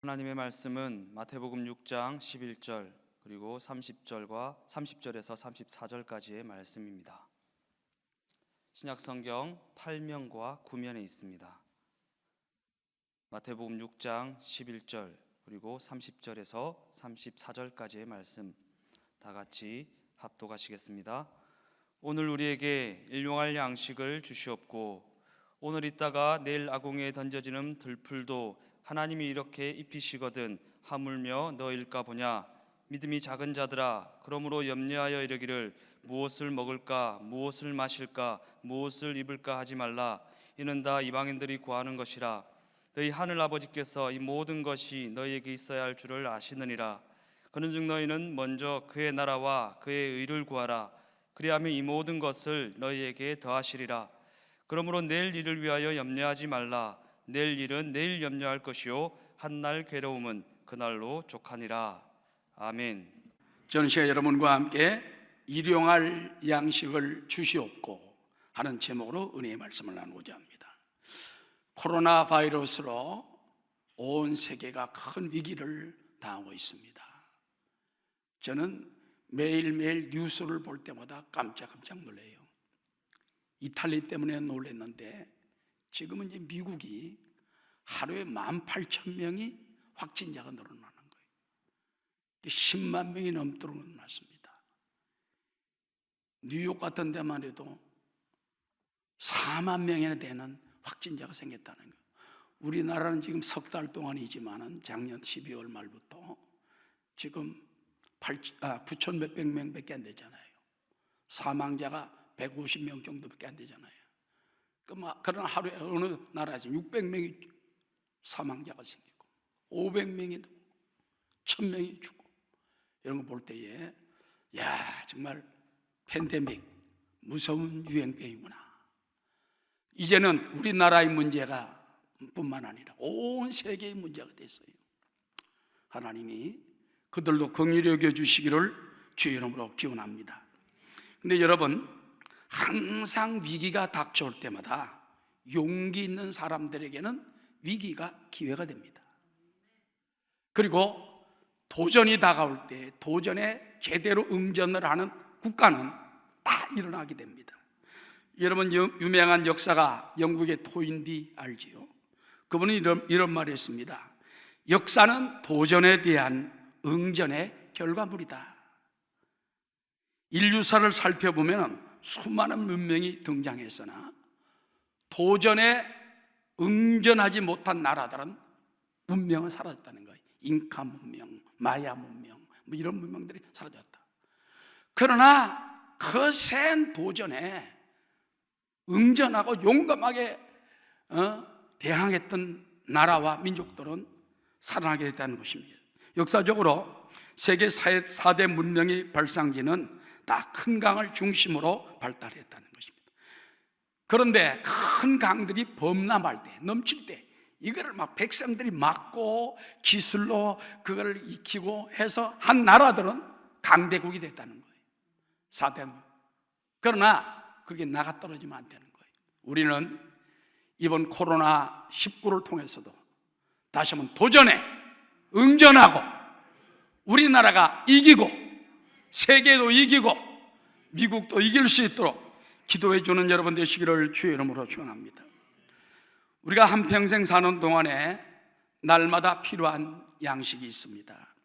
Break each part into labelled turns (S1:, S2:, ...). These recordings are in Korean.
S1: 하나님의 말씀은 마태복음 6장 11절 그리고 30절에서 34절까지의 말씀입니다. 신약성경 8면과 9면에 있습니다. 마태복음 6장 11절 그리고 30절에서 34절까지의 말씀 다 같이 합독하시겠습니다. 오늘 우리에게 일용할 양식을 주시옵고 오늘 있다가 내일 아궁이에 던져지는 들풀도 하나님이 이렇게 입히시거든 하물며 너일까 보냐. 믿음이 작은 자들아, 그러므로 염려하여 이르기를 무엇을 먹을까 무엇을 마실까 무엇을 입을까 하지 말라. 이는 다 이방인들이 구하는 것이라. 너희 하늘 아버지께서 이 모든 것이 너희에게 있어야 할 줄을 아시느니라. 그런즉 너희는 먼저 그의 나라와 그의 의를 구하라. 그리하면 이 모든 것을 너희에게 더하시리라. 그러므로 내일 일을 위하여 염려하지 말라. 내일 일은 내일 염려할 것이요 한날 괴로움은 그날로 족하니라. 아멘.
S2: 저는 시간 여러분과 함께 일용할 양식을 주시옵고 하는 제목으로 은혜의 말씀을 나누고자 합니다. 코로나 바이러스로 온 세계가 큰 위기를 당하고 있습니다. 저는 매일매일 뉴스를 볼 때마다 깜짝깜짝 놀라요. 이탈리 때문에 놀랐는데 지금은 이제 미국이 하루에 18,000명이 확진자가 늘어나는 거예요. 10만 명이 넘도록 났습니다. 뉴욕 같은 데만 해도 4만 명이나 되는 확진자가 생겼다는 거예요. 우리나라는 지금 석 달 동안이지만은 작년 12월 말부터 지금 9천 몇백 명밖에 안 되잖아요. 사망자가 150명 정도밖에 안 되잖아요. 그러나 하루에 어느 나라에서 600명이 사망자가 생기고 500명이 1000명이 죽고 이런 거 볼 때에 정말 팬데믹 무서운 유행병이구나. 이제는 우리나라의 문제가 뿐만 아니라 온 세계의 문제가 됐어요. 하나님이 그들도 긍휼히 여겨주시기를 주의 이름으로 기원합니다. 근데 여러분, 항상 위기가 닥쳐올 때마다 용기 있는 사람들에게는 위기가 기회가 됩니다. 그리고 도전이 다가올 때 도전에 제대로 응전을 하는 국가는 다 일어나게 됩니다. 여러분, 유명한 역사가 영국의 토인비 알지요? 그분은 이런 말을 했습니다. 역사는 도전에 대한 응전의 결과물이다. 인류사를 살펴보면 수많은 문명이 등장했으나 도전에 응전하지 못한 나라들은 문명은 사라졌다는 거예요. 잉카 문명, 마야 문명, 이런 문명들이 사라졌다. 그러나 그 센 도전에 응전하고 용감하게 대항했던 나라와 민족들은 살아나게 됐다는 것입니다. 역사적으로 세계 4대 문명의 발상지는 다 큰 강을 중심으로 발달했다는 것입니다. 그런데 큰 강들이 범람할 때, 넘칠 때 이거를 막 백성들이 막고 기술로 그걸 익히고 해서 한 나라들은 강대국이 됐다는 거예요. 4대. 그러나 그게 나가 떨어지면 안 되는 거예요. 우리는 이번 코로나19를 통해서도 다시 한번 도전에 응전하고 우리나라가 이기고 세계도 이기고 미국도 이길 수 있도록 기도해 주는 여러분 되시기를 주의 이름으로 축원합니다. 우리가 한평생 사는 동안에 날마다 필요한 양식이 있습니다.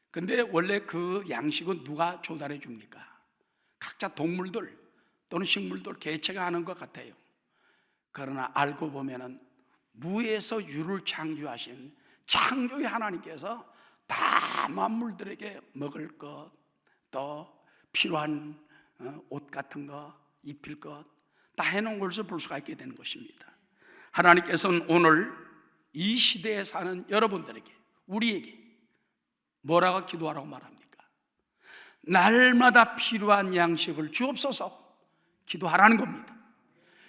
S2: 근데 원래 그 양식은 누가 조달해 줍니까? 각자 동물들 또는 식물들 개체가 하는 것 같아요. 그러나 알고 보면은 무에서 유를 창조하신 창조의 하나님께서 다 만물들에게 먹을 것, 또 필요한 옷 같은 거, 입힐 것 다 해놓은 것을 볼 수가 있게 되는 것입니다. 하나님께서는 오늘 이 시대에 사는 여러분들에게, 우리에게 뭐라고 기도하라고 말합니까? 날마다 필요한 양식을 주옵소서 기도하라는 겁니다.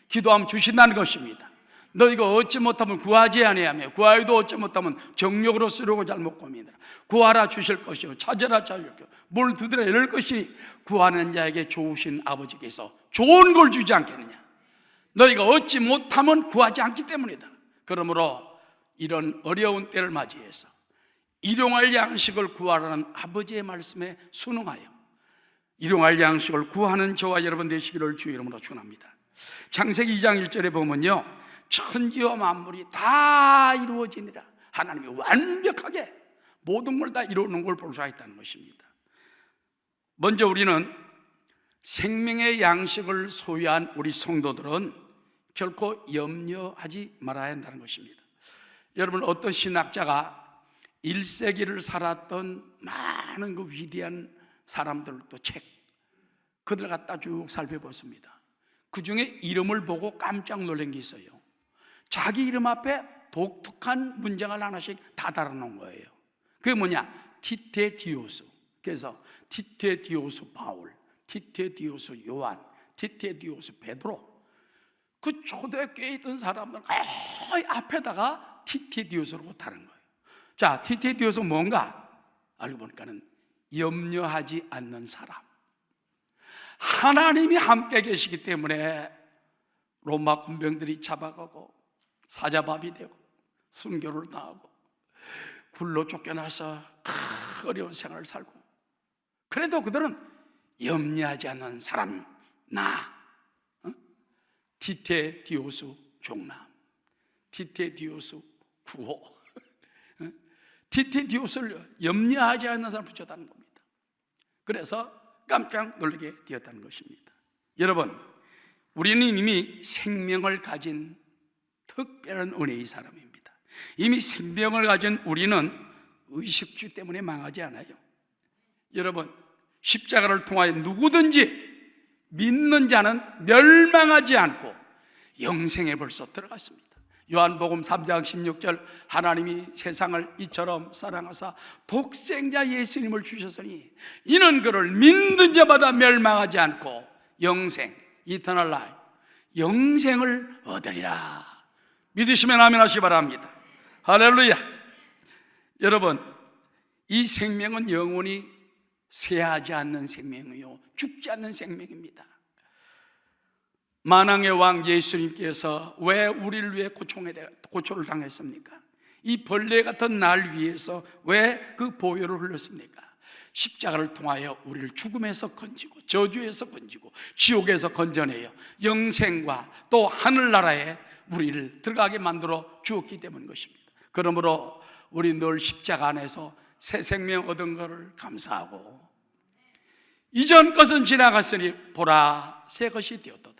S2: 기도하면 주신다는 것입니다. 너희가 얻지 못하면 구하지 아니하며 구하여도 얻지 못하면 정욕으로 쓰려고 잘못 고민하라. 구하라 주실 것이요 찾으라 찾을 것이요 뭘 두드려 이럴 것이니 구하는 자에게 좋으신 아버지께서 좋은 걸 주지 않겠느냐. 너희가 얻지 못하면 구하지 않기 때문이다. 그러므로 이런 어려운 때를 맞이해서 일용할 양식을 구하라는 아버지의 말씀에 순응하여 일용할 양식을 구하는 저와 여러분 되시기를 주 이름으로 축원합니다. 창세기 2장 1절에 보면요, 천지와 만물이 다 이루어지니라. 하나님이 완벽하게 모든 걸 다 이루는 걸 볼 수가 있다는 것입니다. 먼저 우리는 생명의 양식을 소유한 우리 성도들은 결코 염려하지 말아야 한다는 것입니다. 여러분, 어떤 신학자가 1세기를 살았던 많은 그 위대한 사람들도 책, 그들 갖다 쭉 살펴봤습니다. 그 중에 이름을 보고 깜짝 놀란 게 있어요. 자기 이름 앞에 독특한 문장을 하나씩 다 달아놓은 거예요. 그게 뭐냐? 티테디오스. 그래서 티테디오스 바울, 티테디오스 요한, 티테디오스 베드로. 그 초대교회에 있던 사람들 거의 앞에다가 티테디오스라고 다른 거예요. 자, 티테디오스 뭔가? 알고 보니까는 염려하지 않는 사람. 하나님이 함께 계시기 때문에 로마 군병들이 잡아가고 사자밥이 되고 순교를 당하고 굴로 쫓겨나서 어려운 생활을 살고, 그래도 그들은 염려하지 않는 사람, 나 티테디오스 종남, 티테디오스 구호, 티테디오스를 염려하지 않는 사람 붙였다는 겁니다. 그래서 깜짝 놀라게 되었다는 것입니다. 여러분, 우리는 이미 생명을 가진 특별한 은혜의 사람입니다. 이미 생명을 가진 우리는 의식주 때문에 망하지 않아요. 여러분, 십자가를 통하여 누구든지 믿는 자는 멸망하지 않고 영생에 벌써 들어갔습니다. 요한복음 3장 16절, 하나님이 세상을 이처럼 사랑하사 독생자 예수님을 주셨으니 이는 그를 믿는 자마다 멸망하지 않고 영생, 이터널 라이프, 영생을 얻으리라. 믿으시면 아멘 하시기 바랍니다. 할렐루야. 여러분, 이 생명은 영원히 쇠하지 않는 생명이요, 죽지 않는 생명입니다. 만왕의 왕 예수님께서 왜 우리를 위해 고초를 당했습니까? 이 벌레 같은 날 위해서 왜 그 보혈을 흘렸습니까? 십자가를 통하여 우리를 죽음에서 건지고 저주에서 건지고 지옥에서 건져내요 영생과 또 하늘나라에 우리를 들어가게 만들어 주었기 때문인 것입니다. 그러므로 우리 늘 십자가 안에서 새 생명 얻은 것을 감사하고, 이전 것은 지나갔으니 보라 새 것이 되었도다.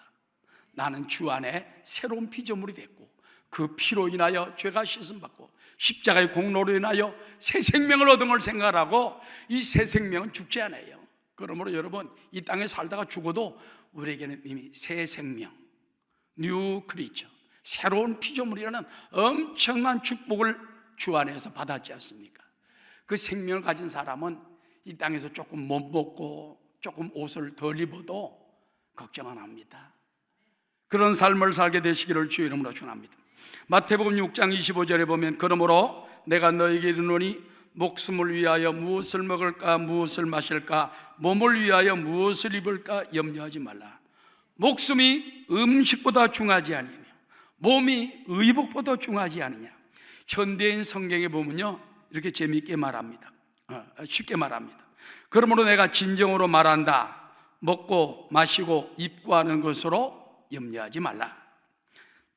S2: 나는 주 안에 새로운 피조물이 됐고 그 피로 인하여 죄가 씻음받고 십자가의 공로로 인하여 새 생명을 얻은 걸 생각하고, 이 새 생명은 죽지 않아요. 그러므로 여러분, 이 땅에 살다가 죽어도 우리에게는 이미 새 생명, 뉴 크리처, 새로운 피조물이라는 엄청난 축복을 주 안에서 받았지 않습니까? 그 생명을 가진 사람은 이 땅에서 조금 못 먹고 조금 옷을 덜 입어도 걱정 안 합니다. 그런 삶을 살게 되시기를 주의 이름으로 축원합니다. 마태복음 6장 25절에 보면, 그러므로 내가 너에게 이르노니 목숨을 위하여 무엇을 먹을까 무엇을 마실까 몸을 위하여 무엇을 입을까 염려하지 말라. 목숨이 음식보다 중하지 아니며 몸이 의복보다 중하지 않으냐. 현대인 성경에 보면요, 이렇게 재미있게 말합니다. 쉽게 말합니다. 그러므로 내가 진정으로 말한다. 먹고 마시고 입고 하는 것으로 염려하지 말라.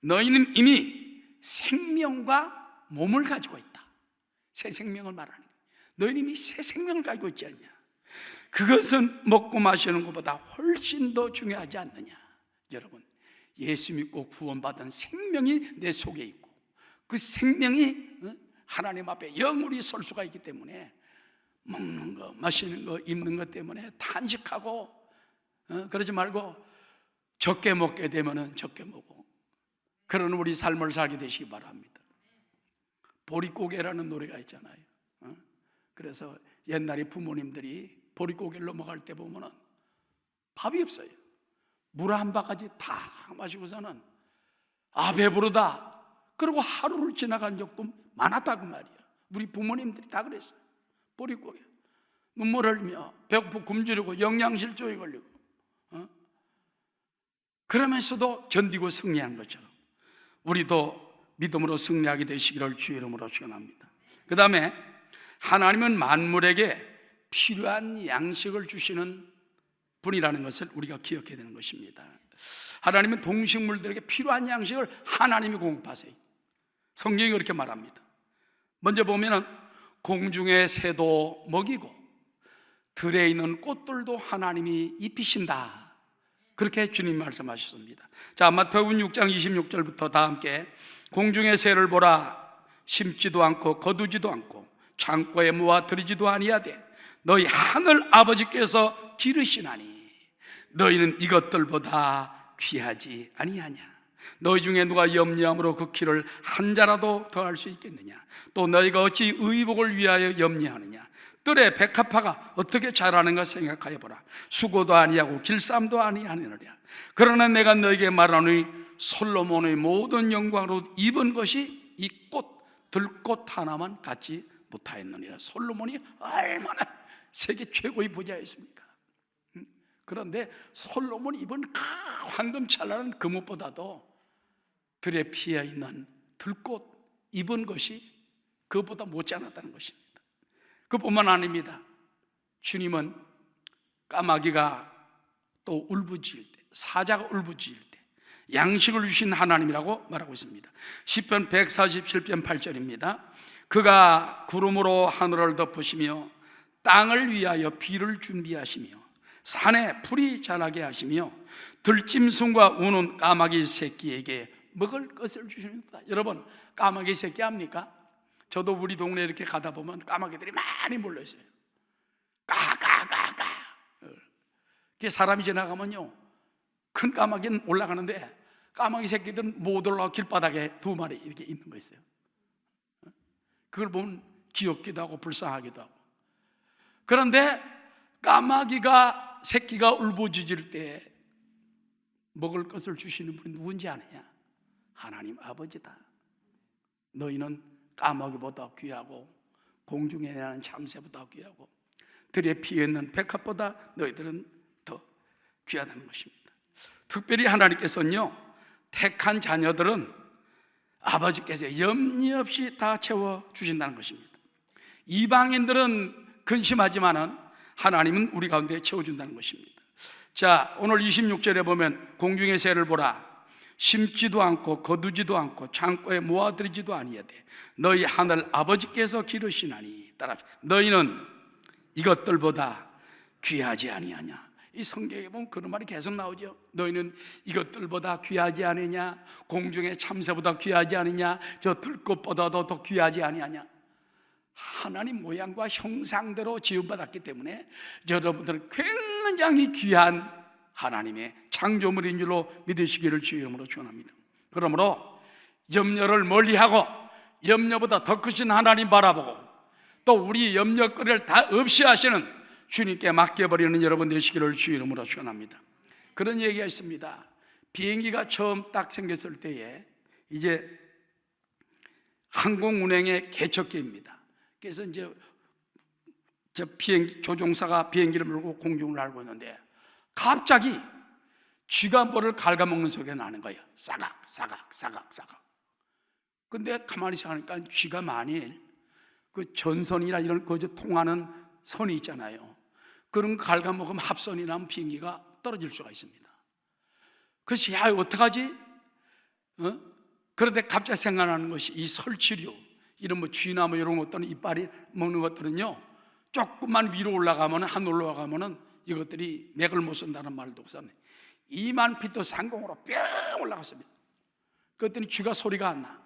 S2: 너희는 이미 생명과 몸을 가지고 있다. 새 생명을 말하는 거야. 너희는 이미 새 생명을 가지고 있지 않냐. 그것은 먹고 마시는 것보다 훨씬 더 중요하지 않느냐. 여러분, 예수 믿고 구원받은 생명이 내 속에 있고 그 생명이 하나님 앞에 영원히 설 수가 있기 때문에 먹는 거, 마시는 거, 입는 것 때문에 탄식하고 그러지 말고 적게 먹게 되면은 적게 먹고 그런 우리 삶을 살게 되시기 바랍니다. 보릿고개라는 노래가 있잖아요. 그래서 옛날에 부모님들이 보릿고개를 넘어갈 때 보면은 밥이 없어요. 물 한 바가지 다 마시고서는 배부르다 그리고 하루를 지나간 적도 많았다고 말이야. 우리 부모님들이 다 그랬어요. 보릿고개 눈물 흘리며 배고프 굶주리고 영양실조에 걸리고 그러면서도 견디고 승리한 것처럼 우리도 믿음으로 승리하게 되시기를 주의 이름으로 축원합니다. 그 다음에 하나님은 만물에게 필요한 양식을 주시는 분이라는 것을 우리가 기억해야 되는 것입니다. 하나님은 동식물들에게 필요한 양식을 하나님이 공급하세요. 성경이 그렇게 말합니다. 먼저 보면은 공중의 새도 먹이고 들에 있는 꽃들도 하나님이 입히신다, 그렇게 주님 말씀하셨습니다. 자, 마태복음 6장 26절부터 다 함께 공중의 새를 보라. 심지도 않고 거두지도 않고 창고에 모아 들이지도 아니하되 너희 하늘 아버지께서 기르시나니 너희는 이것들보다 귀하지 아니하냐. 너희 중에 누가 염려함으로 그 키를 한 자라도 더할 수 있겠느냐. 또 너희가 어찌 의복을 위하여 염려하느냐. 뜰에 백합화가 어떻게 자라는가 생각하여 보라. 수고도 아니하고 길쌈도 아니하느냐. 그러나 내가 너에게 말하노니 솔로몬의 모든 영광으로 입은 것이 이 꽃, 들꽃 하나만 갖지 못하였느니라. 솔로몬이 얼마나 세계 최고의 부자였습니까? 그런데 솔로몬이 입은 황금찬란한 금옷보다도 들에 피어 있는 들꽃 입은 것이 그것보다 못지않았다는 것입니다. 그뿐만 아닙니다. 주님은 까마귀가 또 울부짖을 때, 사자가 울부짖을 때 양식을 주신 하나님이라고 말하고 있습니다. 시편 147편 8절입니다. 그가 구름으로 하늘을 덮으시며 땅을 위하여 비를 준비하시며 산에 풀이 자라게 하시며 들짐승과 우는 까마귀 새끼에게 먹을 것을 주십니다. 여러분, 까마귀 새끼 압니까? 저도 우리 동네에 이렇게 가다 보면 까마귀들이 많이 몰려 있어요. 까까까까. 사람이 지나가면요, 큰 까마귀는 올라가는데 까마귀 새끼들은 못 올라가 길바닥에 두 마리 이렇게 있는 거 있어요. 그걸 보면 귀엽기도 하고 불쌍하기도 하고. 그런데 까마귀가 새끼가 울부짖을 때 먹을 것을 주시는 분이 누군지 아느냐? 하나님 아버지다. 너희는 까마귀보다 귀하고 공중에 나는 참새보다 귀하고 들에 피어있는 백합보다 너희들은 더 귀하다는 것입니다. 특별히 하나님께서는요, 택한 자녀들은 아버지께서 염려 없이 다 채워주신다는 것입니다. 이방인들은 근심하지만은 하나님은 우리 가운데 채워준다는 것입니다. 자, 오늘 26절에 보면 공중의 새를 보라. 심지도 않고 거두지도 않고 창고에 모아들이지도 아니하되 너희 하늘 아버지께서 기르시나니 따라 너희는 이것들보다 귀하지 아니하냐. 이 성경에 보면 그런 말이 계속 나오죠. 너희는 이것들보다 귀하지 않으냐. 공중의 참새보다 귀하지 않으냐. 저 들꽃보다도 더 귀하지 아니하냐. 하나님 모양과 형상대로 지음받았기 때문에 여러분들은 굉장히 귀한 하나님의 창조물인 줄로 믿으시기를 주의 이름으로 축원합니다. 그러므로 염려를 멀리하고 염려보다 더 크신 하나님 바라보고 또 우리 염려거리를 다 없이 하시는 주님께 맡겨버리는 여러분 되시기를 주의 이름으로 축원합니다. 그런 얘기가 있습니다. 비행기가 처음 딱 생겼을 때에 이제 항공운행의 개척기입니다. 그래서 이제 저 비행기 조종사가 비행기를 몰고 공중을 날고 있는데 갑자기 쥐가 뭐를 갉아먹는 소리가 나는 거예요. 싸각 싸각 싸각 싸각. 근데 가만히 생각하니까 쥐가 만일 그 전선이나 이런 거저 통하는 선이 있잖아요. 그런 거 갉아먹으면 합선이 나면 비행기가 떨어질 수가 있습니다. 그래서 야, 어떡하지? 그런데 갑자기 생각나는 것이 이 설치류, 이런 뭐 쥐나 뭐 이런 것들은 이빨이 먹는 것들은요, 조금만 위로 올라가면, 하늘 올라가면은 이것들이 맥을 못 쓴다는 말도 없었네. 2만 피트 상공으로 뿅 올라갔습니다. 그랬더니 쥐가 소리가 안 나.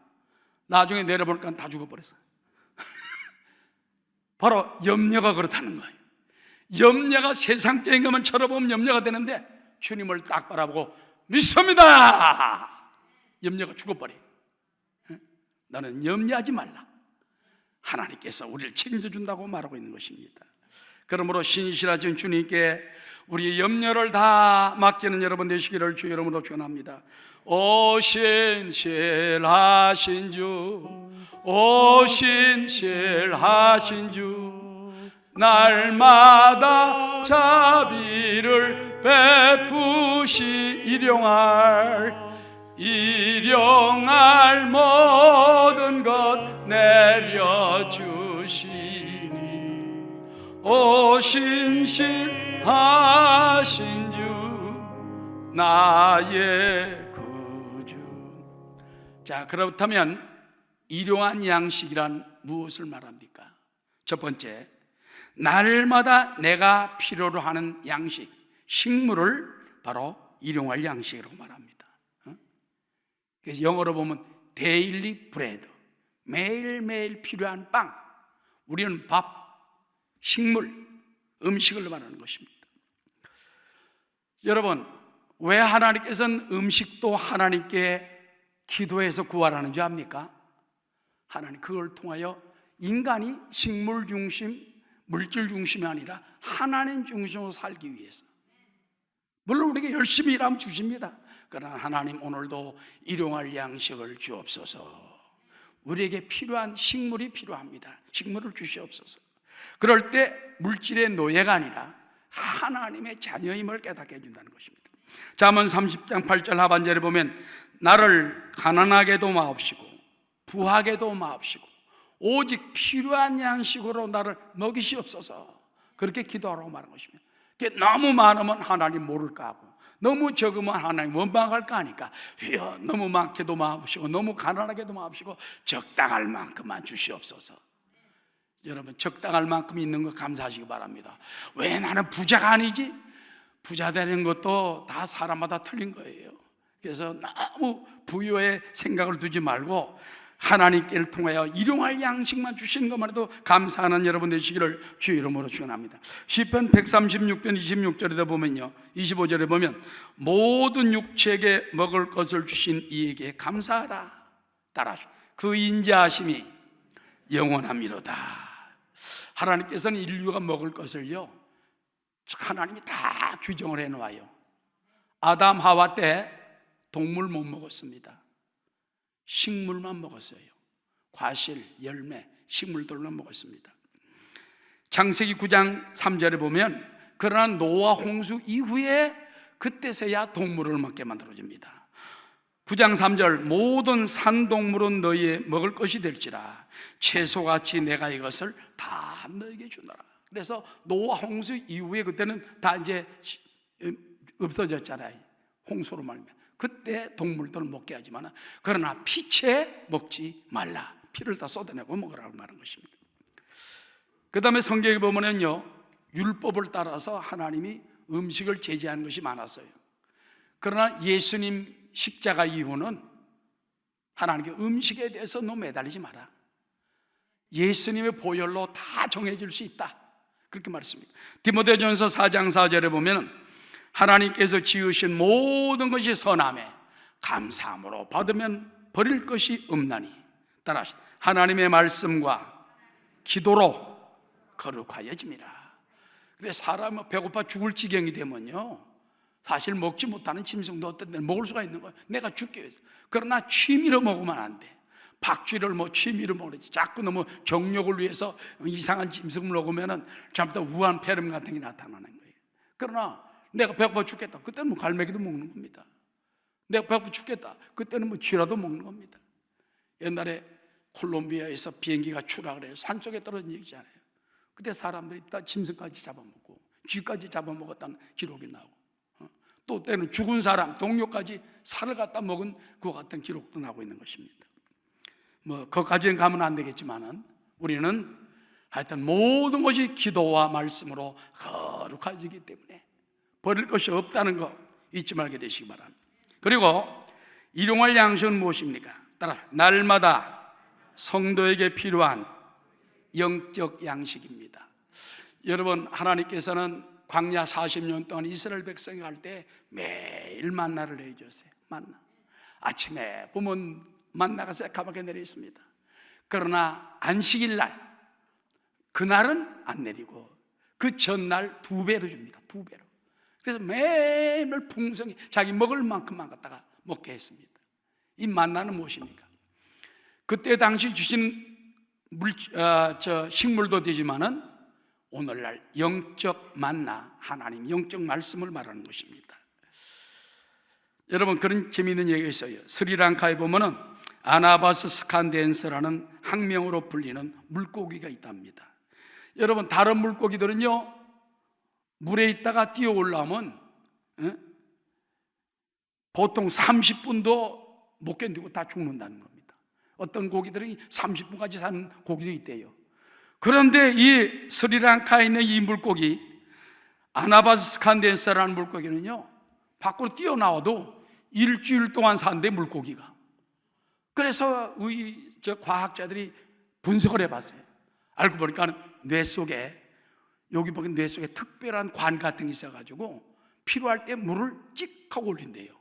S2: 나중에 내려보니까 다 죽어버렸어요. 바로 염려가 그렇다는 거예요. 염려가 세상적인 것만 쳐다보면 염려가 되는데 주님을 딱 바라보고 믿습니다. 염려가 죽어버려. 나는 염려하지 말라. 하나님께서 우리를 책임져준다고 말하고 있는 것입니다. 그러므로 신실하신 주님께 우리의 염려를 다 맡기는 여러분 되시기를 주의 이름으로 축원합니다. 오 신실하신 주, 오 신실하신 주, 날마다 자비를 베푸시 일용할 일용할 모든 것 내려주시니 오신실하신 주 나의 구주. 자, 그렇다면 일용한 양식이란 무엇을 말합니까? 첫 번째, 날마다 내가 필요로 하는 양식, 식물을 바로 일용할 양식이라고 말합니다. 그래서 영어로 보면 데일리 브레드, 매일매일 필요한 빵. 우리는 밥, 식물, 음식을 말하는 것입니다. 여러분, 왜 하나님께서는 음식도 하나님께 기도해서 구하라는 줄 압니까? 하나님 그걸 통하여 인간이 식물 중심, 물질 중심이 아니라 하나님 중심으로 살기 위해서. 물론 우리에게 열심히 일하면 주십니다. 그러나 하나님 오늘도 일용할 양식을 주옵소서. 우리에게 필요한 식물이 필요합니다. 식물을 주시옵소서. 그럴 때 물질의 노예가 아니라 하나님의 자녀임을 깨닫게 해준다는 것입니다. 잠언 30장 8절 하반절에 보면 나를 가난하게도 마옵시고 부하게도 마옵시고 오직 필요한 양식으로 나를 먹이시옵소서. 그렇게 기도하라고 말한 것입니다. 너무 많으면 하나님 모를까 하고 너무 적으면 하나님 원망할까 하니까 너무 많게도 마옵시고 너무 가난하게도 마옵시고 적당할 만큼만 주시옵소서. 여러분, 적당할 만큼 있는 거 감사하시기 바랍니다. 왜 나는 부자가 아니지? 부자 되는 것도 다 사람마다 틀린 거예요. 그래서 너무 부유의 생각을 두지 말고 하나님께를 통하여 일용할 양식만 주시는 것만 해도 감사하는 여러분 되시기를 주 이름으로 축원합니다. 시편 136편 26절에 보면요, 25절에 보면 모든 육체에게 먹을 것을 주신 이에게 감사하라. 따라하시오. 그 인자하심이 영원함이로다. 하나님께서는 인류가 먹을 것을요, 하나님이 다 규정을 해놓아요. 아담 하와 때 동물 못 먹었습니다. 식물만 먹었어요. 과실, 열매, 식물들만 먹었습니다. 창세기 9장 3절에 보면 그러나 노아 홍수 이후에 그때서야 동물을 먹게 만들어집니다. 9장 3절 모든 산동물은 너희의 먹을 것이 될지라 채소같이 내가 이것을 다 너희에게 주노라. 그래서 노아 홍수 이후에 그때는 다 이제 없어졌잖아요. 홍수로 말면 그때 동물들은 먹게 하지만 그러나 피채 먹지 말라. 피를 다 쏟아내고 먹으라고 말한 것입니다. 그 다음에 성경에 보면요, 율법을 따라서 하나님이 음식을 제재하는 것이 많았어요. 그러나 예수님 십자가 이후는 하나님께 음식에 대해서 너 매달리지 마라. 예수님의 보혈로 다 정해질 수 있다. 그렇게 말했습니다. 디모데전서 4장 4절에 보면 하나님께서 지으신 모든 것이 선하매 감사함으로 받으면 버릴 것이 없나니 따라 하나님의 말씀과 기도로 거룩하여짐이라. 그래서 사람은 배고파 죽을 지경이 되면요, 사실 먹지 못하는 짐승도 어떤 때는 먹을 수가 있는 거예요. 내가 죽기 위해서. 그러나 취미로 먹으면 안 돼. 박쥐를 취미로 먹으지. 자꾸 너무 정욕을 위해서 이상한 짐승을 먹으면 잘못하면 우한 폐렴 같은 게 나타나는 거예요. 그러나 내가 배고파 죽겠다. 그때는 갈매기도 먹는 겁니다. 내가 배고파 죽겠다. 그때는 쥐라도 먹는 겁니다. 옛날에 콜롬비아에서 비행기가 추락을 해요. 산속에 떨어진 얘기잖아요. 그때 사람들이 다 짐승까지 잡아먹고 쥐까지 잡아먹었다는 기록이 나오고, 또 때는 죽은 사람, 동료까지 살을 갖다 먹은 그와 같은 기록도 나오고 있는 것입니다. 거기까지는 가면 안 되겠지만은 우리는 하여튼 모든 것이 기도와 말씀으로 거룩해지기 때문에 버릴 것이 없다는 거 잊지 말게 되시기 바랍니다. 그리고 일용할 양식은 무엇입니까? 따라 날마다 성도에게 필요한 영적 양식입니다. 여러분, 하나님께서는 광야 40년 동안 이스라엘 백성이 갈 때 매일 만나를 내주셨어요. 만나. 아침에 보면 만나가 새까맣게 내려 있습니다. 그러나 안식일 날, 그날은 안 내리고 그 전날 2배로 줍니다. 2배로. 그래서 매일 풍성히 자기 먹을 만큼만 갖다가 먹게 했습니다. 이 만나는 무엇입니까? 그때 당시 주신 식물도 되지만은 오늘날 영적 만나, 하나님 영적 말씀을 말하는 것입니다. 여러분, 그런 재미있는 얘기가 있어요. 스리랑카에 보면은 아나바스 스칸덴스라는 학명으로 불리는 물고기가 있답니다. 여러분, 다른 물고기들은요, 물에 있다가 뛰어 올라오면 보통 30분도 못 견디고 다 죽는다는 겁니다. 어떤 고기들이 30분까지 사는 고기도 있대요. 그런데 이 스리랑카에 있는 이 물고기 아나바스 스칸덴스라는 물고기는요, 밖으로 뛰어나와도 일주일 동안 산대, 물고기가. 그래서 과학자들이 분석을 해봤어요. 알고 보니까 뇌 속에, 여기 보면 뇌 속에 특별한 관 같은 게 있어가지고 필요할 때 물을 찍 하고 올린대요.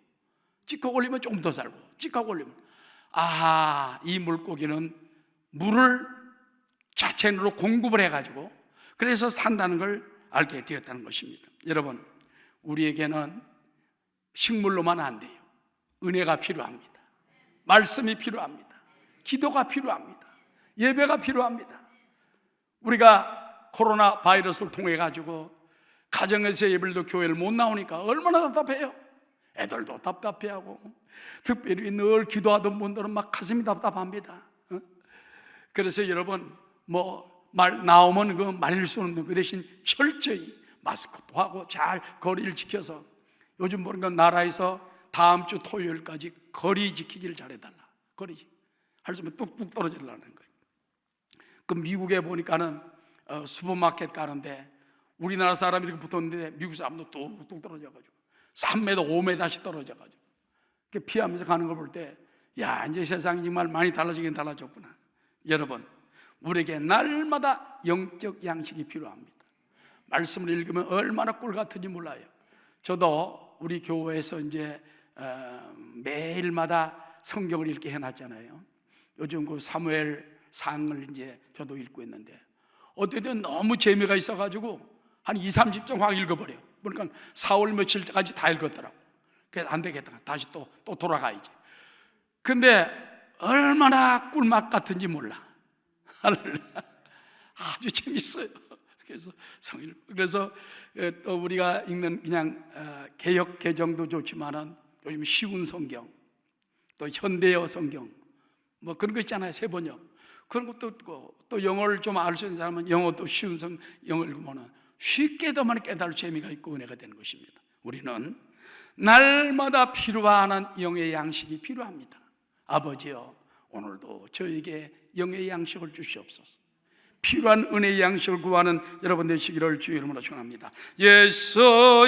S2: 찍 하고 올리면 조금 더 살고, 찍 하고 올리면, 아하, 이 물고기는 물을 자체로 공급을 해가지고 그래서 산다는 걸 알게 되었다는 것입니다. 여러분, 우리에게는 식물로만 안 돼요. 은혜가 필요합니다. 말씀이 필요합니다. 기도가 필요합니다. 예배가 필요합니다. 우리가 코로나 바이러스를 통해 가지고 가정에서 예배도 교회를 못 나오니까 얼마나 답답해요. 애들도 답답해하고, 특별히 늘 기도하던 분들은 막 가슴이 답답합니다. 그래서 여러분, 말 나오면 그 말릴 수 없는, 그 대신 철저히 마스크도 하고 잘 거리를 지켜서, 요즘 보니까 나라에서 다음 주 토요일까지 거리 지키기를 잘해달라. 거리 할 수 없으면 뚝뚝 떨어지려는 거예요. 그 미국에 보니까는 슈퍼마켓 가는데 우리나라 사람이 이렇게 붙었는데 미국 사람도 뚝뚝 떨어져가지고 3m, 5m씩 떨어져가지고 피하면서 가는 걸 볼 때, 야, 이제 세상이 정말 많이 달라지긴 달라졌구나. 여러분, 우리에게 날마다 영적 양식이 필요합니다. 말씀을 읽으면 얼마나 꿀 같은지 몰라요. 저도 우리 교회에서 이제 매일마다 성경을 읽게 해놨잖아요. 요즘 그 사무엘상을 이제 저도 읽고 있는데, 어떨 때는 너무 재미가 있어가지고 한 20-30장 확 읽어버려요. 그러니까 4월 며칠까지 다 읽었더라고. 그래서 안 되겠다, 다시 또 돌아가야지. 근데 얼마나 꿀맛 같은지 몰라. 아주 재밌어요. 그래서 또 우리가 읽는 그냥 개역 개정도 좋지만은 요즘 쉬운 성경, 또 현대어 성경, 뭐 그런 거 있잖아요. 세번역 그런 것도 있고, 또 영어를 좀 알 수 있는 사람은 영어도 쉬운 영어 읽으면은 쉽게도 많이 깨달을 재미가 있고 은혜가 되는 것입니다. 우리는 날마다 필요한 영의 양식이 필요합니다. 아버지여, 오늘도 저에게 영의 양식을 주시옵소서. 필요한 은혜의 양식을 구하는 여러분 되시기를 주의 이름으로 축원합니다. 예수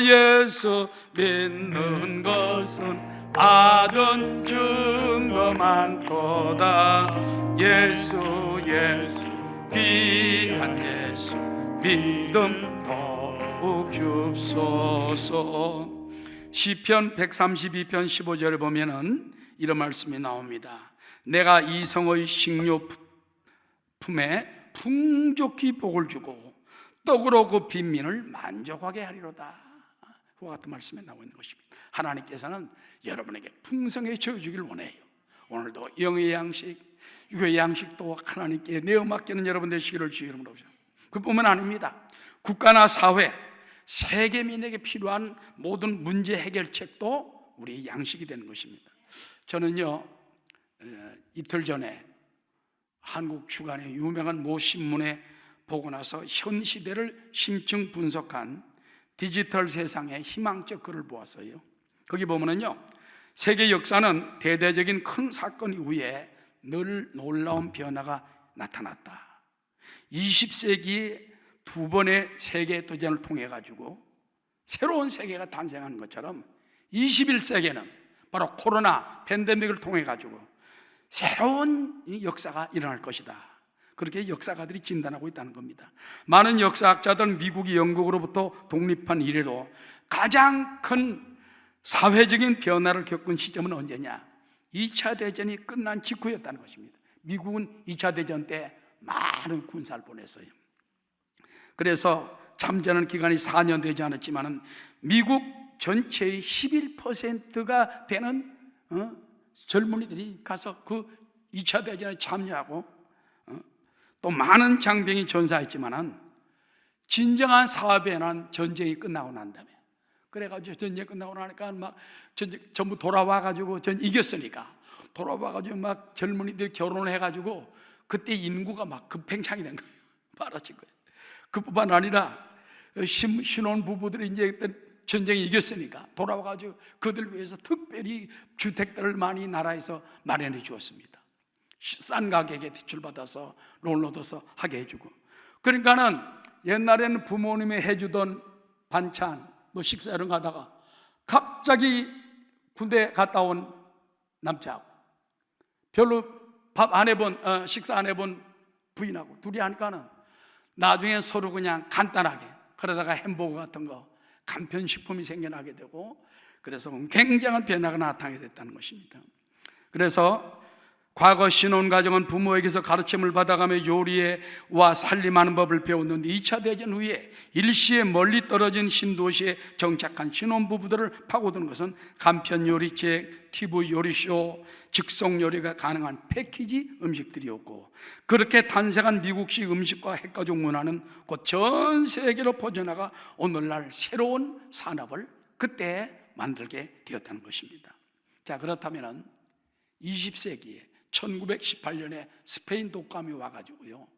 S2: 믿는 것은 받은 증거 많도다. 예수 귀한 예수 믿음 더욱 줍소서. 시편 132편 15절에 보면은 이런 말씀이 나옵니다. 내가 이성의 식료 품에 풍족히 복을 주고 떡으로 그 빈민을 만족하게 하리로다. 그와 같은 말씀이 나오고 있는 것입니다. 하나님께서는 여러분에게 풍성해져 주길 원해요. 오늘도 영의 양식, 육의 양식도 하나님께 내어 맡기는 여러분 되시기를 주의 이름으로 부탁드립니다. 그뿐만 아닙니다. 국가나 사회, 세계민에게 필요한 모든 문제 해결책도 우리의 양식이 되는 것입니다. 저는요, 이틀 전에 한국 주간의 유명한 모 신문에 보고 나서 현 시대를 심층 분석한 디지털 세상의 희망적 글을 보았어요. 거기 보면은요, 세계 역사는 대대적인 큰 사건 이후에 늘 놀라운 변화가 나타났다. 20세기에 두 번의 세계 도전을 통해 가지고 새로운 세계가 탄생하는 것처럼 21세기에는 바로 코로나 팬데믹을 통해 가지고 새로운 역사가 일어날 것이다. 그렇게 역사가들이 진단하고 있다는 겁니다. 많은 역사학자들은 미국이 영국으로부터 독립한 이래로 가장 큰 사회적인 변화를 겪은 시점은 언제냐? 2차 대전이 끝난 직후였다는 것입니다. 미국은 2차 대전 때 많은 군사를 보냈어요. 그래서 참전하는 기간이 4년 되지 않았지만 미국 전체의 11%가 되는 젊은이들이 가서 그 2차 대전에 참여하고 또 많은 장병이 전사했지만 진정한 사회변화는 전쟁이 끝나고 난 다음에, 그래가지고 전쟁 끝나고 나니까 막 전부 돌아와가지고 이겼으니까 돌아와가지고 막 젊은이들 결혼을 해가지고 그때 인구가 막 급팽창이 된 거예요. 많아진 거예요. 그뿐만 아니라 신혼 부부들이 이제 전쟁이 이겼으니까 돌아와가지고 그들 위해서 특별히 주택들을 많이 나라에서 마련해 주었습니다. 싼 가격에 대출받아서 론을 얻어서 하게 해주고. 그러니까는 옛날에는 부모님이 해주던 반찬 뭐 식사 이런 거 하다가 갑자기 군대 갔다 온 남자하고 별로 밥 안 해본 식사 안 해본 부인하고 둘이 하니까는 나중에 서로 그냥 간단하게 그러다가 햄버거 같은 거 간편식품이 생겨나게 되고, 그래서 굉장한 변화가 나타나게 됐다는 것입니다. 그래서 과거 신혼가정은 부모에게서 가르침을 받아가며 요리와 살림하는 법을 배웠는데 2차 대전 후에 일시에 멀리 떨어진 신도시에 정착한 신혼부부들을 파고드는 것은 간편요리책, TV 요리쇼, 즉석요리가 가능한 패키지 음식들이었고, 그렇게 탄생한 미국식 음식과 핵가족 문화는 곧 전 세계로 퍼져나가 오늘날 새로운 산업을 그때 만들게 되었다는 것입니다. 자, 그렇다면 20세기에 1918년에 스페인 독감이 와가지고요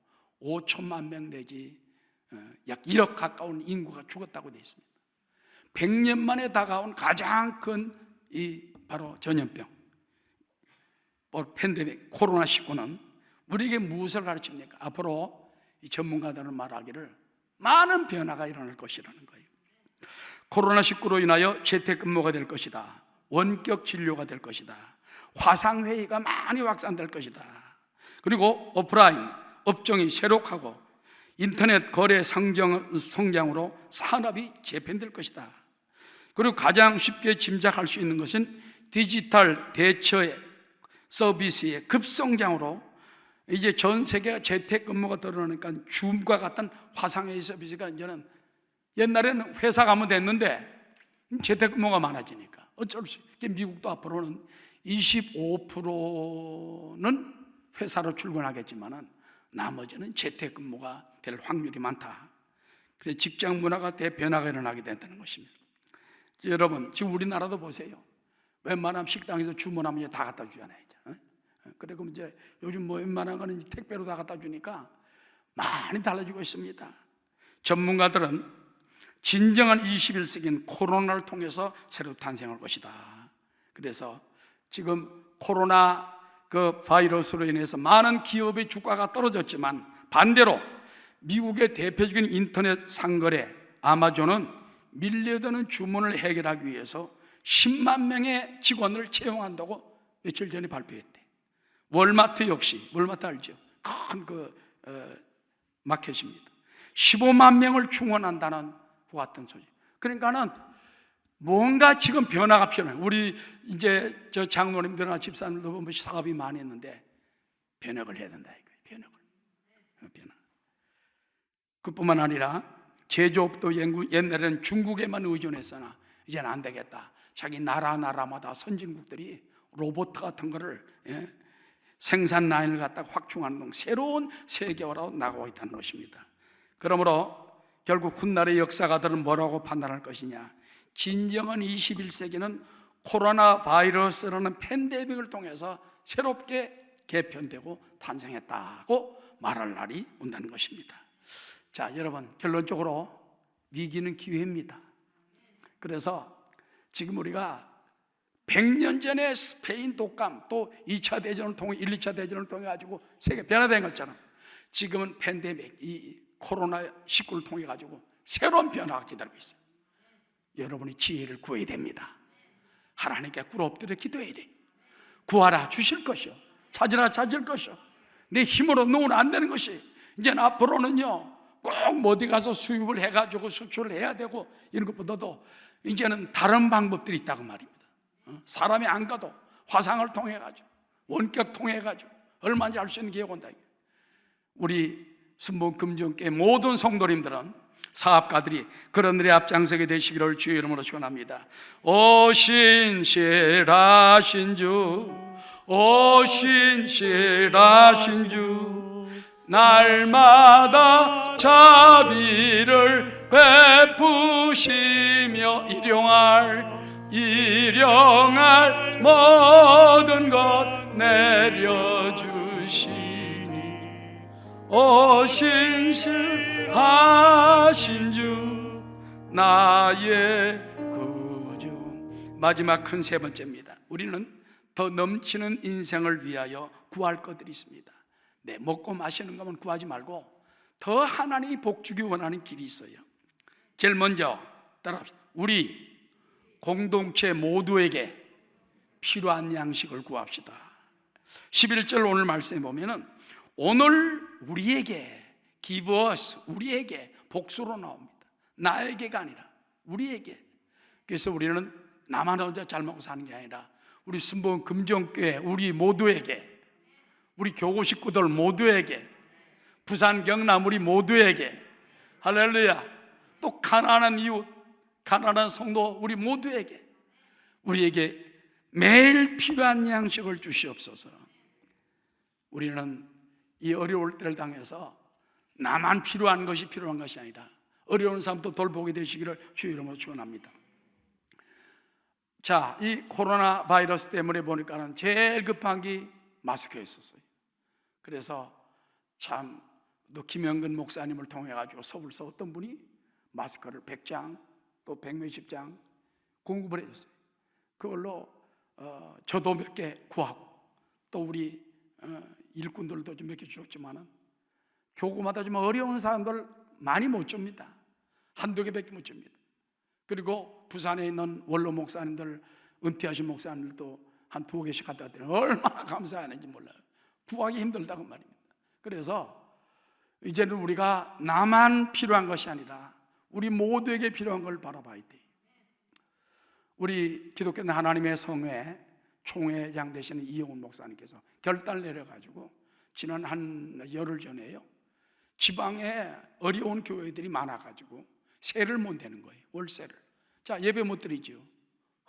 S2: 5천만 명 내지 약 1억 가까운 인구가 죽었다고 되어 있습니다. 100년 만에 다가온 가장 큰 바로 전염병 팬데믹 코로나19는 우리에게 무엇을 가르칩니까? 앞으로 이 전문가들은 말하기를 많은 변화가 일어날 것이라는 거예요. 코로나19로 인하여 재택근무가 될 것이다. 원격 진료가 될 것이다. 화상회의가 많이 확산될 것이다. 그리고 오프라인 업종이 쇠록하고 인터넷 거래 성장으로 산업이 재편될 것이다. 그리고 가장 쉽게 짐작할 수 있는 것은 디지털 대처의 서비스의 급성장으로 이제 전 세계가 재택근무가 늘어나니까 줌과 같은 화상회의 서비스가 이제는 옛날에는 회사 가면 됐는데 재택근무가 많아지니까 어쩔 수 없이 미국도 앞으로는 25%는 회사로 출근하겠지만 나머지는 재택근무가 될 확률이 많다. 그래서 직장 문화가 대변화가 일어나게 된다는 것입니다. 여러분 지금 우리나라도 보세요. 웬만하면 식당에서 주문하면 이제 다 갖다 주잖아요. 그리고 이제 요즘 뭐 웬만한 거는 택배로 다 갖다 주니까 많이 달라지고 있습니다. 전문가들은 진정한 21세기는 코로나를 통해서 새로 탄생할 것이다. 그래서 지금 코로나 바이러스로 인해서 많은 기업의 주가가 떨어졌지만 반대로 미국의 대표적인 인터넷 상거래 아마존은 밀려드는 주문을 해결하기 위해서 10만 명의 직원을 채용한다고 며칠 전에 발표했대. 월마트 역시, 월마트 알죠? 큰 마켓입니다. 15만 명을 충원한다는 그 같은 소리. 그러니까는 뭔가 지금 변화가 필요해요. 우리 이제 저 장로님들이나 집사님들 보면 사업이 많이 했는데 변혁을 해야 된다 이거예요. 변혁. 그뿐만 아니라 제조업도 옛날에는 중국에만 의존했으나 이제는 안 되겠다. 자기 나라마다 선진국들이 로봇 같은 거를 생산 라인을 갖다가 확충하는 등 새로운 세계화로 나가고 있다는 것입니다. 그러므로 결국 훗날의 역사가들은 뭐라고 판단할 것이냐? 진정한 21세기는 코로나 바이러스라는 팬데믹을 통해서 새롭게 개편되고 탄생했다고 말할 날이 온다는 것입니다. 자, 여러분 결론적으로 위기는 기회입니다. 그래서 지금 우리가 100년 전에 스페인 독감 또 2차 대전을 통해 1, 2차 대전을 통해 가지고 세계 변화된 것처럼 지금은 팬데믹 이 코로나19를 통해 가지고 새로운 변화가 기다리고 있어요. 여러분이 지혜를 구해야 됩니다. 하나님께 꿇어 엎드려 기도해야 돼. 구하라 주실 것이요 찾으라 찾을 것이요 내 힘으로 놓으면 안 되는 것이 이제는 앞으로는요 꼭 어디 가서 수입을 해가지고 수출을 해야 되고 이런 것보다도 이제는 다른 방법들이 있다고 말입니다. 사람이 안 가도 화상을 통해 가지고 원격 통해 가지고 얼마인지 알 수 있는 기회가 온다. 우리 순복금정교회 모든 성도님들은 사업가들이 그런 일에 앞장서게 되시기를 주의 이름으로 축원합니다. 오 신실하신 주, 오 신실하신 주, 날마다 자비를 베푸 베푸시며 일용할 모든 것 내려주시니 신실하신 주 나의 구주. 마지막 큰 세 번째입니다. 우리는 더 넘치는 인생을 위하여 구할 것들이 있습니다. 네, 먹고 마시는 것만 구하지 말고 더 하나님이 복 주기 원하는 길이 있어요. 제일 먼저 따라합시다. 우리 공동체 모두에게 필요한 양식을 구합시다. 11절 오늘 말씀에 보면은 오늘 우리에게 give us, 우리에게 복수로 나옵니다. 나에게가 아니라 우리에게. 그래서 우리는 나만 혼자 잘 먹고 사는 게 아니라 우리 순복음 금정교회 우리 모두에게, 우리 교구 식구들 모두에게, 부산 경남 우리 모두에게, 할렐루야, 또 가난한 이웃, 가난한 성도 우리 모두에게, 우리에게 매일 필요한 양식을 주시옵소서. 우리는 이 어려울 때를 당해서 나만 필요한 것이 아니라 어려운 사람도 돌보게 되시기를 주의 이름으로 축원합니다. 자, 이 코로나 바이러스 때문에 보니까는 제일 급한 게 마스크였었어요. 그래서 참 또 김영근 목사님을 통해 가지고 서울서 어떤 분이 마스크를 100장 또 100몇십 장 공급을 해줬어요. 그걸로 저도 몇 개 구하고 또 우리 일꾼들도 좀 몇 개 주었지만은 교구마다 좀 어려운 사람들 많이 못 줍니다. 한두 개밖에 못 줍니다. 그리고 부산에 있는 원로 목사님들, 은퇴하신 목사님들도 한 두어 개씩 갖다 드려요. 얼마나 감사하는지 몰라요. 구하기 힘들다고 말입니다. 그래서 이제는 우리가 나만 필요한 것이 아니라 우리 모두에게 필요한 걸 바라봐야 돼요. 우리 기독교는 하나님의 성회 총회장 되시는 이용훈 목사님께서 결단을 내려가지고 지난 한 열흘 전에요, 지방에 어려운 교회들이 많아가지고 세를 못 내는 거예요. 월세를. 자, 예배 못 드리죠.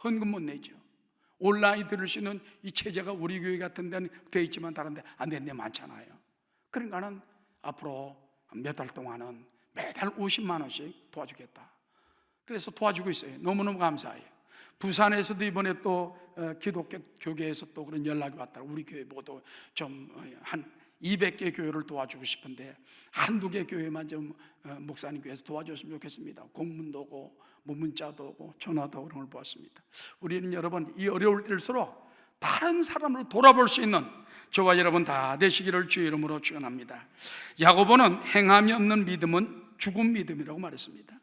S2: 헌금 못 내죠. 온라인 들을 수 있는 이 체제가 우리 교회 같은 데는 돼 있지만 다른 데 안 되는 데 많잖아요. 그러니까는 앞으로 몇 달 동안은 매달 50만 원씩 도와주겠다. 그래서 도와주고 있어요. 너무너무 감사해요. 부산에서도 이번에 또 기독교 교계에서 또 그런 연락이 왔더라고요. 우리 교회 모두 좀 한 200개 교회를 도와주고 싶은데 한두 개 교회만 좀 목사님 교회에서 도와줬으면 좋겠습니다. 공문도 오고 문자도 오고 전화도 오고 그런 걸 보았습니다. 우리는 여러분 이 어려울 때일수록 다른 사람을 돌아볼 수 있는 저와 여러분 다 되시기를 주의 이름으로 축원합니다. 야고보는 행함이 없는 믿음은 죽은 믿음이라고 말했습니다.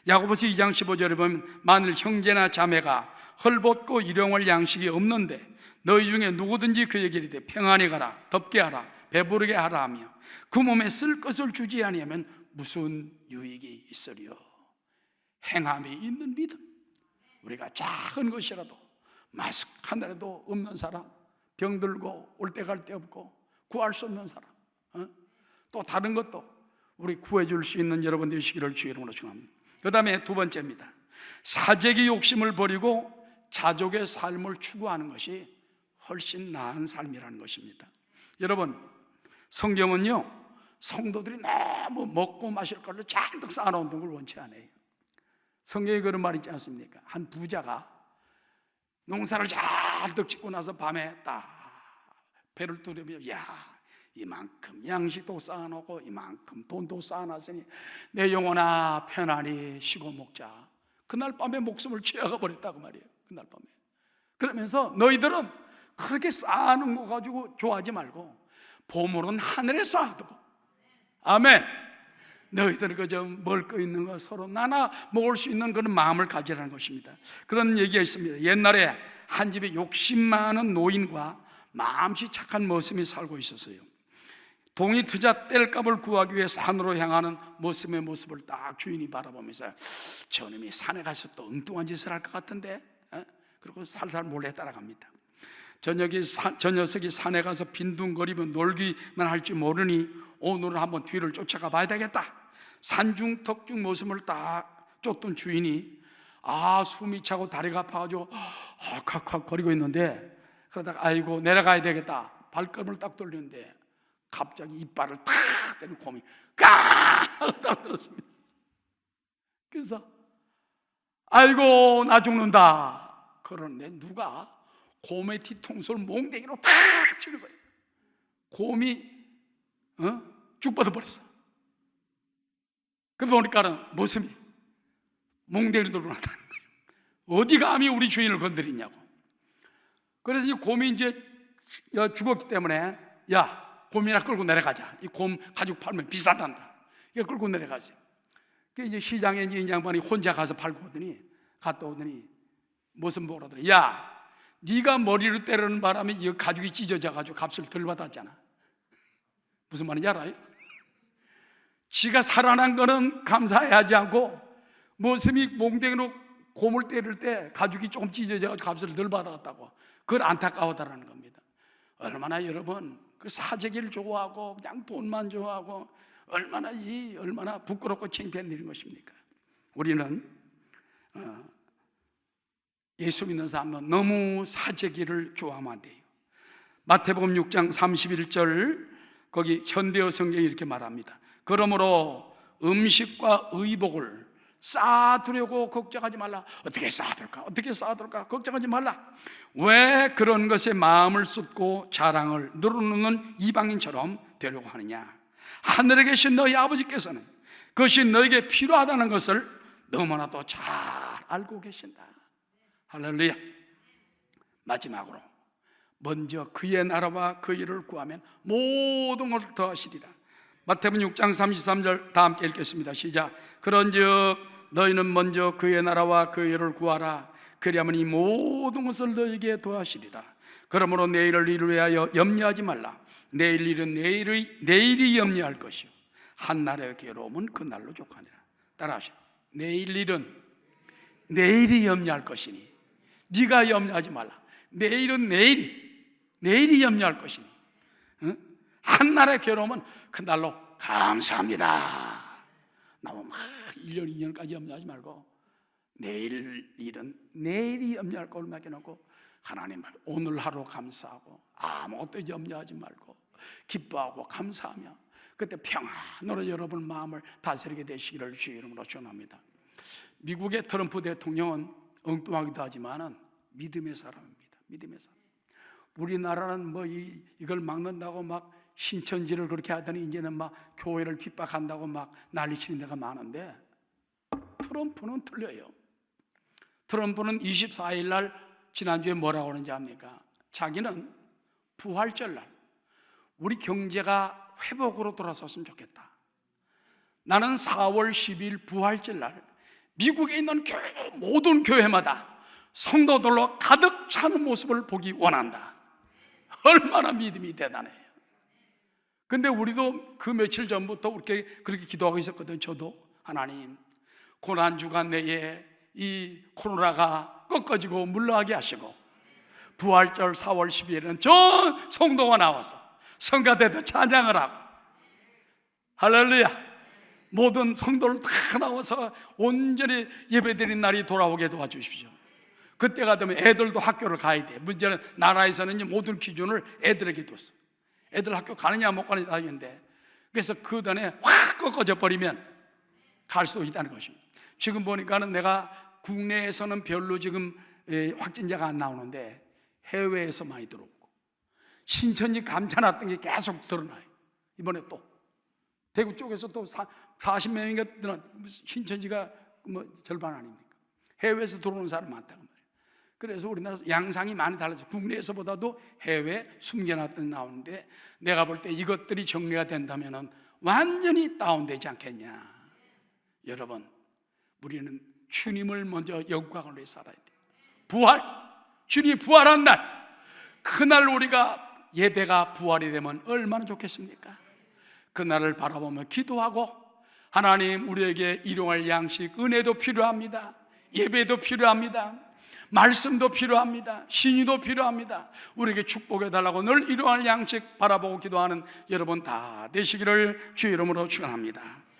S2: 야고보서 2장 15절에 보면 만일 형제나 자매가 헐벗고 일용할 양식이 없는데 너희 중에 누구든지 그에게 이르되 평안히 가라, 덥게 하라, 배부르게 하라 하며 그 몸에 쓸 것을 주지 아니하면 무슨 유익이 있으리요. 행함이 있는 믿음. 우리가 작은 것이라도 마스크 하나라도 없는 사람, 병들고 올 때 갈 데 없고 구할 수 없는 사람, 또 다른 것도 우리 구해줄 수 있는 여러분 되시기를 주의 이름으로 축원합니다. 그 다음에 두 번째입니다. 사재기 욕심을 버리고 자족의 삶을 추구하는 것이 훨씬 나은 삶이라는 것입니다. 여러분, 성경은요 성도들이 너무 먹고 마실 걸로 잔뜩 쌓아놓는 걸 원치 않아요. 성경에 그런 말 있지 않습니까? 한 부자가 농사를 잔뜩 짓고 나서 밤에 딱 배를 뚫으면 야, 이만큼 양식도 쌓아놓고 이만큼 돈도 쌓아놨으니 내 영혼아 편안히 쉬고 먹자. 그날 밤에 목숨을 취하가 버렸다고 말이에요. 그날 밤에. 그러면서 너희들은 그렇게 쌓아놓은 거 가지고 좋아하지 말고 보물은 하늘에 쌓아두고, 아멘, 너희들은 그저 먹을 거 있는 거 서로 나눠 먹을 수 있는 그런 마음을 가지라는 것입니다. 그런 얘기가 있습니다. 옛날에 한 집에 욕심 많은 노인과 마음씨 착한 머슴이 살고 있었어요. 동이 트자 뗄값을 구하기 위해 산으로 향하는 머슴의 모습을 딱 주인이 바라보면서 저놈이 산에 가서 또 엉뚱한 짓을 할 것 같은데, 그리고 살살 몰래 따라갑니다. 저 녀석이 산에 가서 빈둥거리며 놀기만 할 줄 모르니 오늘은 한번 뒤를 쫓아가 봐야 되겠다. 산중턱중 모습을 딱 쫓던 주인이 숨이 차고 다리가 아파가지고 칵칵 거리고 있는데, 그러다가 아이고 내려가야 되겠다. 발걸음을 딱 돌리는데 갑자기 이빨을 탁 때리고 곰이 깍 떨어졌습니다. 그 그러면서 아이고 나 죽는다. 그런데 누가 곰의 뒤통수를 몽댕이로 탁 치는 거예요. 곰이 쭉 뻗어버렸어. 그래서 보니까는 모습이 몽댕이를 들고 나타나는 거예요. 어디 감히 우리 주인을 건드리냐고. 그래서 이 곰이 이제 죽었기 때문에 야 곰이나 끌고 내려가자. 이 곰 가죽 팔면 비싸단다. 이거 끌고 내려가세요. 그 이제 시장에 이 양반이 혼자 가서 팔고 오더니 갔다 오더니 무슨 뭐라 그러더니 야 네가 머리로 때리는 바람에 이 가죽이 찢어져 가지고 값을 덜 받았잖아. 무슨 말인지 알아요? 지가 살아난 거는 감사해야 하지 않고 모습이 몽댕이로 곰을 때릴 때 가죽이 조금 찢어져 가지고 값을 덜 받았다고 그걸 안타까워하다라는 겁니다. 얼마나 여러분 그 사재기를 좋아하고 그냥 돈만 좋아하고 얼마나 부끄럽고 창피한 일인 것입니까? 우리는 예수 믿는 사람은 너무 사재기를 좋아하면 안 돼요. 마태복음 6장 31절 거기 현대어 성경이 이렇게 말합니다. 그러므로 음식과 의복을 쌓아두려고 걱정하지 말라. 어떻게 쌓아둘까 걱정하지 말라. 왜 그런 것에 마음을 쏟고 자랑을 늘어놓는 이방인처럼 되려고 하느냐. 하늘에 계신 너희 아버지께서는 그것이 너에게 필요하다는 것을 너무나도 잘 알고 계신다. 할렐루야. 마지막으로 먼저 그의 나라와 그 일을 구하면 모든 것을 더하시리라. 마태복음 6장 33절 다 함께 읽겠습니다. 시작. 그런즉 너희는 먼저 그의 나라와 그 일을 구하라. 그리하면 이 모든 것을 너희에게 더하시리라. 그러므로 내일을 위하여 염려하지 말라. 내일 일은 내일이 염려할 것이요 한날의 괴로움은 그날로 족하니라. 따라하시오. 내일 일은 내일이 염려할 것이니 네가 염려하지 말라. 내일은 내일이 염려할 것이니 한날의 괴로움은 그날로 감사합니다. 나뭐 막 1년 2년까지 염려하지 말고 내일 일은 내일이 염려할 걸로 맡겨놓고 하나님 말 오늘 하루 감사하고 아무것도 염려하지 말고 기뻐하고 감사하며 그때 평안으로 여러분 마음을 다스리게 되시기를 주의 이름으로 축원합니다. 미국의 트럼프 대통령은 엉뚱하기도 하지만은 믿음의 사람입니다. 믿음의 사람. 우리나라는 뭐 이걸 막는다고 막 신천지를 그렇게 하더니 이제는 막 교회를 핍박한다고 막 난리치는 데가 많은데 트럼프는 틀려요. 트럼프는 24일 날 지난주에 뭐라고 하는지 압니까? 자기는 부활절 날 우리 경제가 회복으로 돌아섰으면 좋겠다. 나는 4월 10일 부활절 날 미국에 있는 모든 교회마다 성도들로 가득 차는 모습을 보기 원한다. 얼마나 믿음이 대단해요. 근데 우리도 그 며칠 전부터 그렇게 기도하고 있었거든. 저도 하나님 고난주간 내에 이 코로나가 꺾어지고 물러가게 하시고 부활절 4월 12일에는 전 성도가 나와서 성가대도 찬양을 하고 할렐루야 모든 성도를 다 나와서 온전히 예배드리는 날이 돌아오게 도와주십시오. 그때가 되면 애들도 학교를 가야 돼. 문제는 나라에서는 이제 모든 기준을 애들에게 뒀어. 애들 학교 가느냐 못 가느냐 하는데 그래서 그 전에 확 꺾어져 버리면 갈 수 있다는 것입니다. 지금 보니까는 내가 국내에서는 별로 지금 확진자가 안 나오는데 해외에서 많이 들어오고 신천지 감춰놨던 게 계속 드러나요. 이번에 또 대구 쪽에서 또 40명인가 신천지가 뭐 절반 아닙니까? 해외에서 들어오는 사람 많다고 말이에요. 그래서 우리나라 양상이 많이 달라져. 국내에서보다도 해외 숨겨놨던 나오는데 내가 볼 때 이것들이 정리가 된다면 완전히 다운되지 않겠냐. 여러분 우리는 주님을 먼저 영광을 위해 살아야 돼요. 부활, 주님이 부활한 날 그날 우리가 예배가 부활이 되면 얼마나 좋겠습니까? 그날을 바라보며 기도하고 하나님 우리에게 일용할 양식 은혜도 필요합니다. 예배도 필요합니다. 말씀도 필요합니다. 신의도 필요합니다. 우리에게 축복해 달라고 늘 일용할 양식 바라보고 기도하는 여러분 다 되시기를 주의 이름으로 축원합니다.